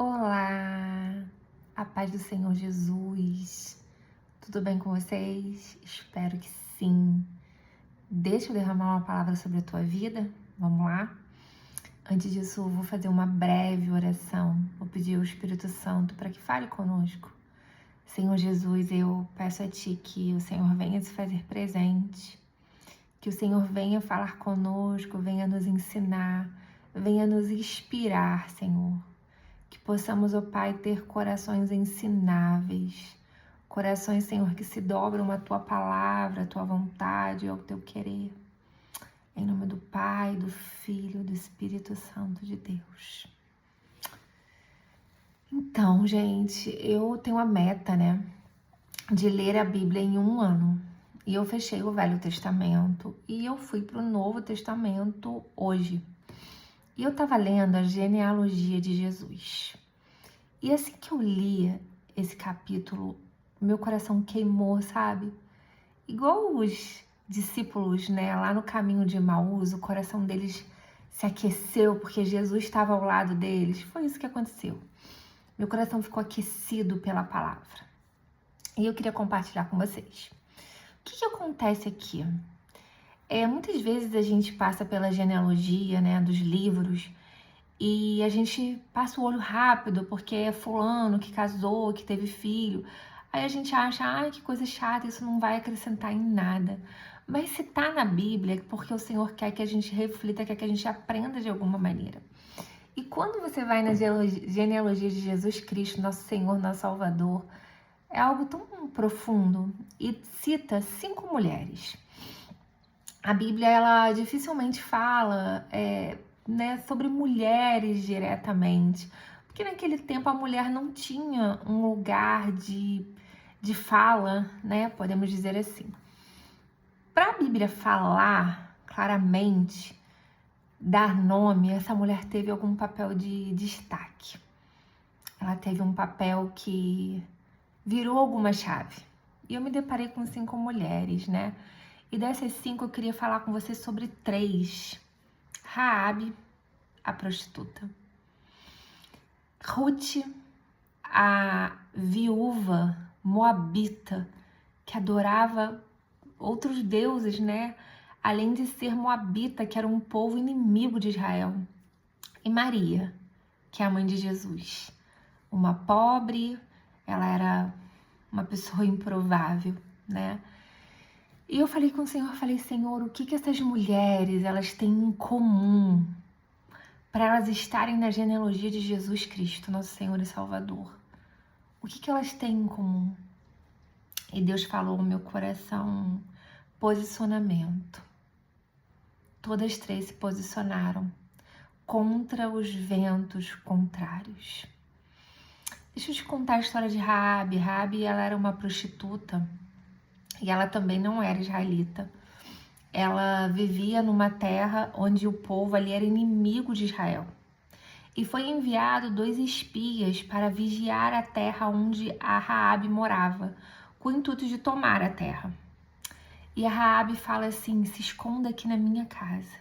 Olá, a paz do Senhor Jesus, tudo bem com vocês? Espero que sim. Deixa eu derramar uma palavra sobre a tua vida, vamos lá? Antes disso, eu vou fazer uma breve oração, vou pedir ao Espírito Santo para que fale conosco. Senhor Jesus, eu peço a Ti que o Senhor venha se fazer presente, que o Senhor venha falar conosco, venha nos ensinar, venha nos inspirar, Senhor. Que possamos, ó Pai, ter corações ensináveis, corações, Senhor, que se dobram à Tua palavra, à Tua vontade, ao Teu querer. Em nome do Pai, do Filho, do Espírito Santo de Deus. Então, gente, eu tenho a meta, né, de ler a Bíblia em um ano. E eu fechei o Velho Testamento e eu fui para o Novo Testamento hoje. E eu estava lendo a genealogia de Jesus. E assim que eu li esse capítulo, meu coração queimou, sabe? Igual os discípulos, né? Lá no caminho de Emaús, o coração deles se aqueceu porque Jesus estava ao lado deles. Foi isso que aconteceu. Meu coração ficou aquecido pela palavra. E eu queria compartilhar com vocês. O que acontece aqui? Muitas vezes a gente passa pela genealogia, né, dos livros, e a gente passa o olho rápido porque é fulano que casou, que teve filho. Aí a gente acha, ai, que coisa chata, isso não vai acrescentar em nada. Mas se tá na Bíblia, é porque o Senhor quer que a gente reflita, quer que a gente aprenda de alguma maneira. E quando você vai na genealogia de Jesus Cristo, nosso Senhor, nosso Salvador, é algo tão profundo e cita 5 mulheres. A Bíblia, ela dificilmente fala né, sobre mulheres diretamente, porque naquele tempo a mulher não tinha um lugar de fala, né, podemos dizer assim. Para a Bíblia falar claramente, dar nome, essa mulher teve algum papel de destaque. Ela teve um papel que virou alguma chave. E eu me deparei com 5 mulheres, né? E dessas 5 eu queria falar com você sobre 3. Raabe, a prostituta. Ruth, a viúva moabita, que adorava outros deuses, né? Além de ser moabita, que era um povo inimigo de Israel. E Maria, que é a mãe de Jesus. Uma pobre, ela era uma pessoa improvável, né? E eu falei com o Senhor, Senhor, o que essas mulheres, elas têm em comum para elas estarem na genealogia de Jesus Cristo, nosso Senhor e Salvador? O que elas têm em comum? E Deus falou no meu coração, posicionamento. Todas 3 se posicionaram contra os ventos contrários. Deixa eu te contar a história de Raabe. Raabe, ela era uma prostituta e ela também não era israelita. Ela vivia numa terra onde o povo ali era inimigo de Israel. E foi enviado 2 espias para vigiar a terra onde a Raabe morava, com o intuito de tomar a terra. E a Raabe fala assim, se esconda aqui na minha casa,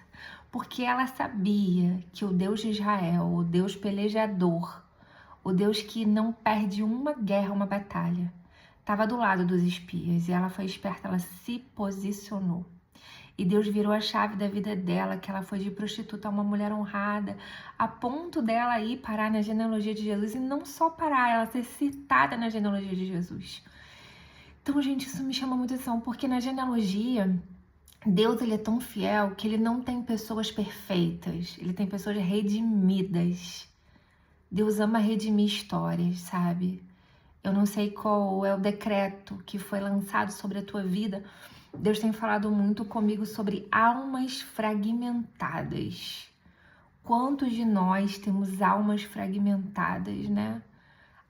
porque ela sabia que o Deus de Israel, o Deus pelejador, o Deus que não perde uma guerra, uma batalha, estava do lado dos espias. E ela foi esperta, ela se posicionou. E Deus virou a chave da vida dela, que ela foi de prostituta a uma mulher honrada, a ponto dela ir parar na genealogia de Jesus, e não só parar, ela ser citada na genealogia de Jesus. Então, gente, isso me chama muita atenção, porque na genealogia, Deus, ele é tão fiel que ele não tem pessoas perfeitas, ele tem pessoas redimidas. Deus ama redimir histórias, sabe? Eu não sei qual é o decreto que foi lançado sobre a tua vida. Deus tem falado muito comigo sobre almas fragmentadas. Quantos de nós temos almas fragmentadas, né?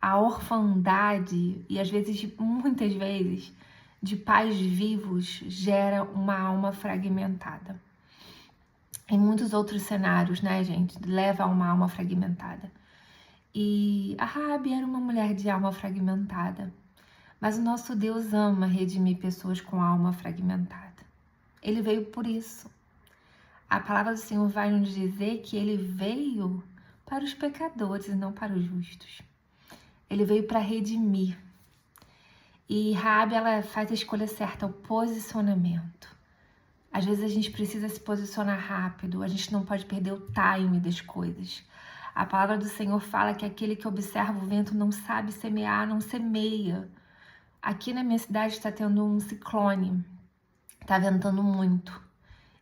A orfandade, e às vezes, muitas vezes, de pais vivos, gera uma alma fragmentada. Em muitos outros cenários, né, gente? Leva a uma alma fragmentada. E a Raabe era uma mulher de alma fragmentada. Mas o nosso Deus ama redimir pessoas com alma fragmentada. Ele veio por isso. A palavra do Senhor vai nos dizer que ele veio para os pecadores e não para os justos. Ele veio para redimir. E Raabe, ela faz a escolha certa, o posicionamento. Às vezes a gente precisa se posicionar rápido, a gente não pode perder o time das coisas. A palavra do Senhor fala que aquele que observa o vento não sabe semear, não semeia. Aqui na minha cidade está tendo um ciclone, está ventando muito.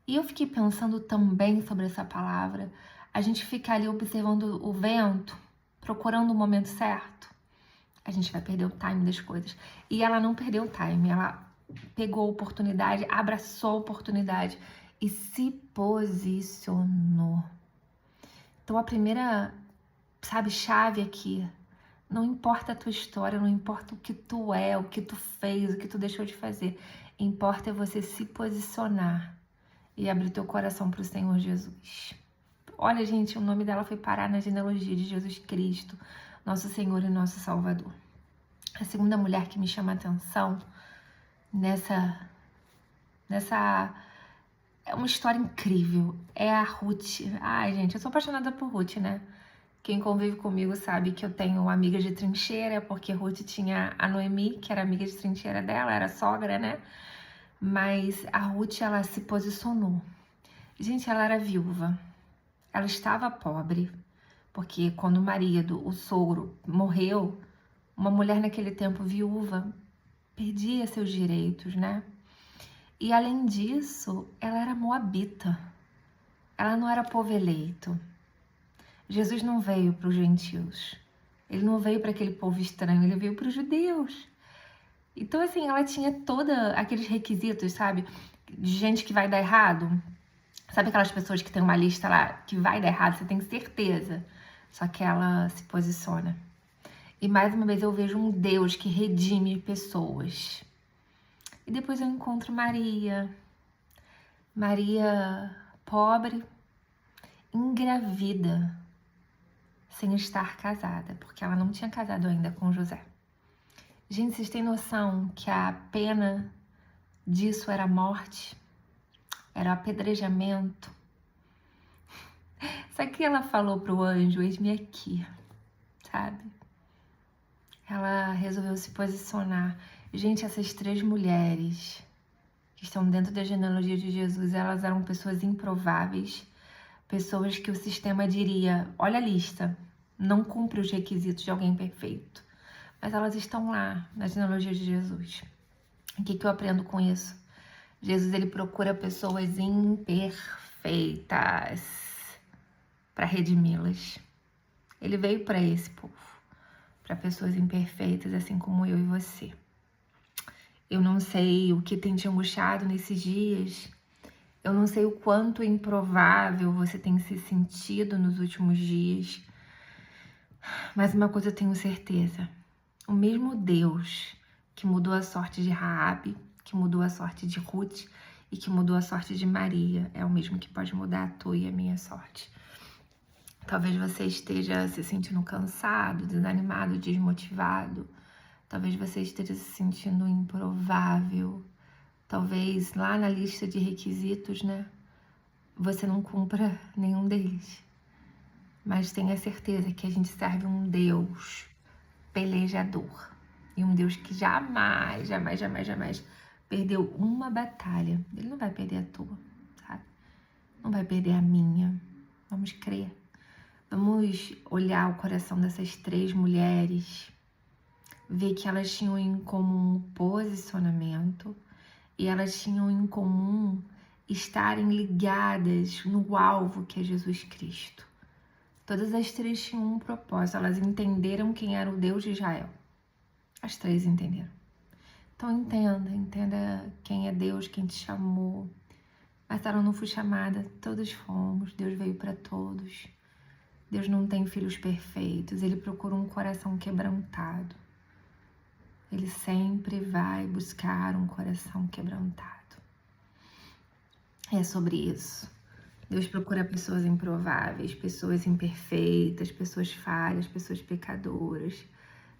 E eu fiquei pensando também sobre essa palavra. A gente fica ali observando o vento, procurando o momento certo. A gente vai perder o time das coisas. E ela não perdeu o time, ela pegou a oportunidade, abraçou a oportunidade e se posicionou. Então a primeira, chave aqui, não importa a tua história, não importa o que tu é, o que tu fez, o que tu deixou de fazer, importa é você se posicionar e abrir teu coração para o Senhor Jesus. Olha, gente, o nome dela foi parar na genealogia de Jesus Cristo, nosso Senhor e nosso Salvador. A segunda mulher que me chama a atenção nessa é uma história incrível, é a Ruth. Ai, gente, eu sou apaixonada por Ruth, né? Quem convive comigo sabe que eu tenho amigas de trincheira, porque Ruth tinha a Noemi, que era amiga de trincheira dela, era sogra, né? Mas a Ruth, ela se posicionou. Gente, ela era viúva, ela estava pobre, porque quando o marido, o sogro, morreu, uma mulher naquele tempo viúva perdia seus direitos, né? E além disso, ela era moabita. Ela não era povo eleito. Jesus não veio para os gentios. Ele não veio para aquele povo estranho, ele veio para os judeus. Então, assim, ela tinha todos aqueles requisitos, sabe? De gente que vai dar errado. Sabe aquelas pessoas que tem uma lista lá que vai dar errado, você tem certeza. Só que ela se posiciona. E mais uma vez eu vejo um Deus que redime pessoas. E depois eu encontro Maria. Maria pobre, engravida, sem estar casada, porque ela não tinha casado ainda com José. Gente, vocês têm noção que a pena disso era a morte? Era o apedrejamento? Só que ela falou pro anjo, eis-me aqui, sabe? Ela resolveu se posicionar. Gente, essas 3 mulheres que estão dentro da genealogia de Jesus, elas eram pessoas improváveis, pessoas que o sistema diria, olha a lista, não cumpre os requisitos de alguém perfeito. Mas elas estão lá, na genealogia de Jesus. O que eu aprendo com isso? Jesus, ele procura pessoas imperfeitas para redimi-las. Ele veio para esse povo, para pessoas imperfeitas, assim como eu e você. Eu não sei o que tem te angustiado nesses dias. Eu não sei o quanto improvável você tem se sentido nos últimos dias. Mas uma coisa eu tenho certeza. O mesmo Deus que mudou a sorte de Raabe, que mudou a sorte de Ruth e que mudou a sorte de Maria, é o mesmo que pode mudar a tua e a minha sorte. Talvez você esteja se sentindo cansado, desanimado, desmotivado. Talvez você esteja se sentindo improvável. Talvez lá na lista de requisitos, né, você não cumpra nenhum deles. Mas tenha certeza que a gente serve um Deus pelejador. E um Deus que jamais perdeu uma batalha. Ele não vai perder a tua, sabe? Não vai perder a minha. Vamos crer. Vamos olhar o coração dessas 3 mulheres, ver que elas tinham em comum posicionamento e elas tinham em comum estarem ligadas no alvo que é Jesus Cristo. Todas as 3 tinham um propósito, elas entenderam quem era o Deus de Israel. As 3 entenderam. Então entenda quem é Deus, quem te chamou. Mas ela não foi chamada, todos fomos, Deus veio para todos. Deus não tem filhos perfeitos, Ele procura um coração quebrantado. Ele sempre vai buscar um coração quebrantado. É sobre isso. Deus procura pessoas improváveis, pessoas imperfeitas, pessoas falhas, pessoas pecadoras,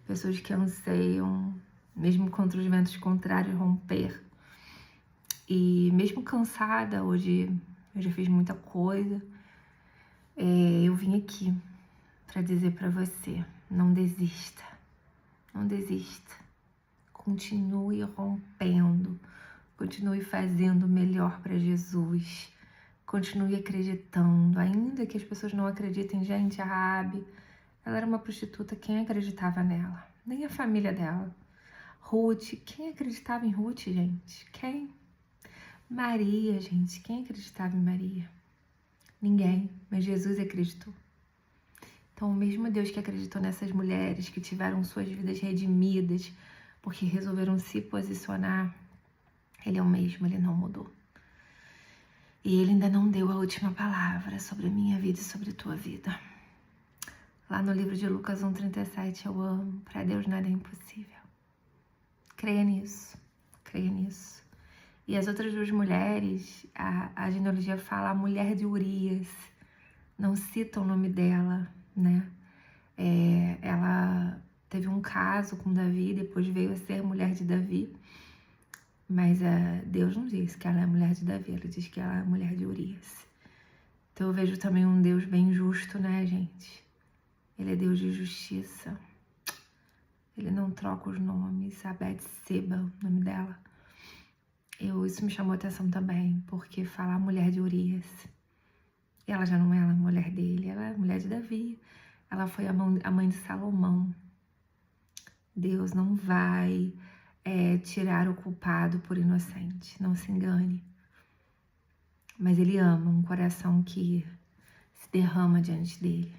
pessoas que anseiam, mesmo contra os ventos contrários, romper. E mesmo cansada, hoje eu já fiz muita coisa, eu vim aqui para dizer para você: não desista, não desista. Continue rompendo, continue fazendo o melhor para Jesus, continue acreditando, ainda que as pessoas não acreditem. Gente, a Raabe, ela era uma prostituta, quem acreditava nela? Nem a família dela. Ruth, quem acreditava em Ruth, gente? Quem? Maria, gente, quem acreditava em Maria? Ninguém, mas Jesus acreditou. Então, o mesmo Deus que acreditou nessas mulheres que tiveram suas vidas redimidas porque resolveram se posicionar, Ele é o mesmo, Ele não mudou. E Ele ainda não deu a última palavra sobre a minha vida e sobre a tua vida. Lá no livro de Lucas 1,37, eu amo. Para Deus nada é impossível. Creia nisso, creia nisso. E as outras duas mulheres, a genealogia fala a mulher de Urias, não cita o nome dela, né? Ela teve um caso com Davi, depois veio a ser mulher de Davi, mas Deus não diz que ela é mulher de Davi, ela diz que ela é mulher de Urias. Então eu vejo também um Deus bem justo, né, gente? Ele é Deus de justiça. Ele não troca os nomes. A Betseba, o nome dela. Isso me chamou a atenção também, porque fala a mulher de Urias. Ela já não é a mulher dele, ela é a mulher de Davi. Ela foi a mãe de Salomão. Deus não vai tirar o culpado por inocente, não se engane. Mas Ele ama um coração que se derrama diante dele.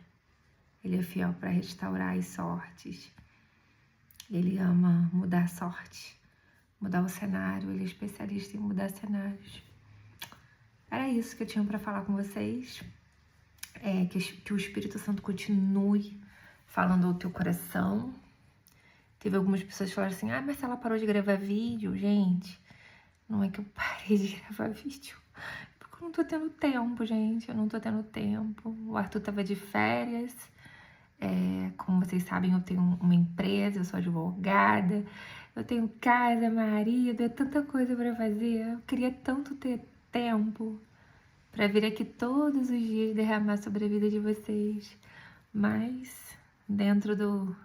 Ele é fiel para restaurar as sortes. Ele ama mudar a sorte, mudar o cenário. Ele é especialista em mudar cenários. Era isso que eu tinha para falar com vocês. Que o Espírito Santo continue falando ao teu coração. Teve algumas pessoas que falaram assim: mas ela parou de gravar vídeo. Gente, não é que eu parei de gravar vídeo, porque eu não tô tendo tempo, gente. Eu não tô tendo tempo. O Arthur tava de férias. Como vocês sabem, eu tenho uma empresa, eu sou advogada, eu tenho casa, marido, é tanta coisa para fazer. Eu queria tanto ter tempo para vir aqui todos os dias derramar sobre a vida de vocês, mas dentro do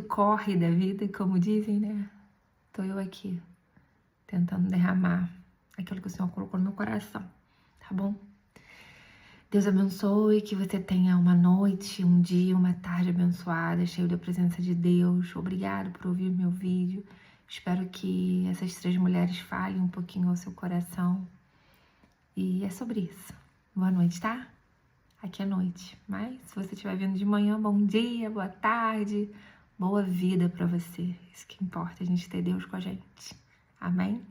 corre da vida, como dizem, né? Tô eu aqui tentando derramar aquilo que o Senhor colocou no meu coração, tá bom? Deus abençoe, que você tenha uma noite, um dia, uma tarde abençoada, cheio da presença de Deus. Obrigado por ouvir meu vídeo. Espero que essas 3 mulheres falem um pouquinho ao seu coração. E é sobre isso. Boa noite, tá? Aqui é noite. Mas se você estiver vindo de manhã, bom dia, boa tarde, boa vida pra você. Isso que importa, a gente ter Deus com a gente. Amém?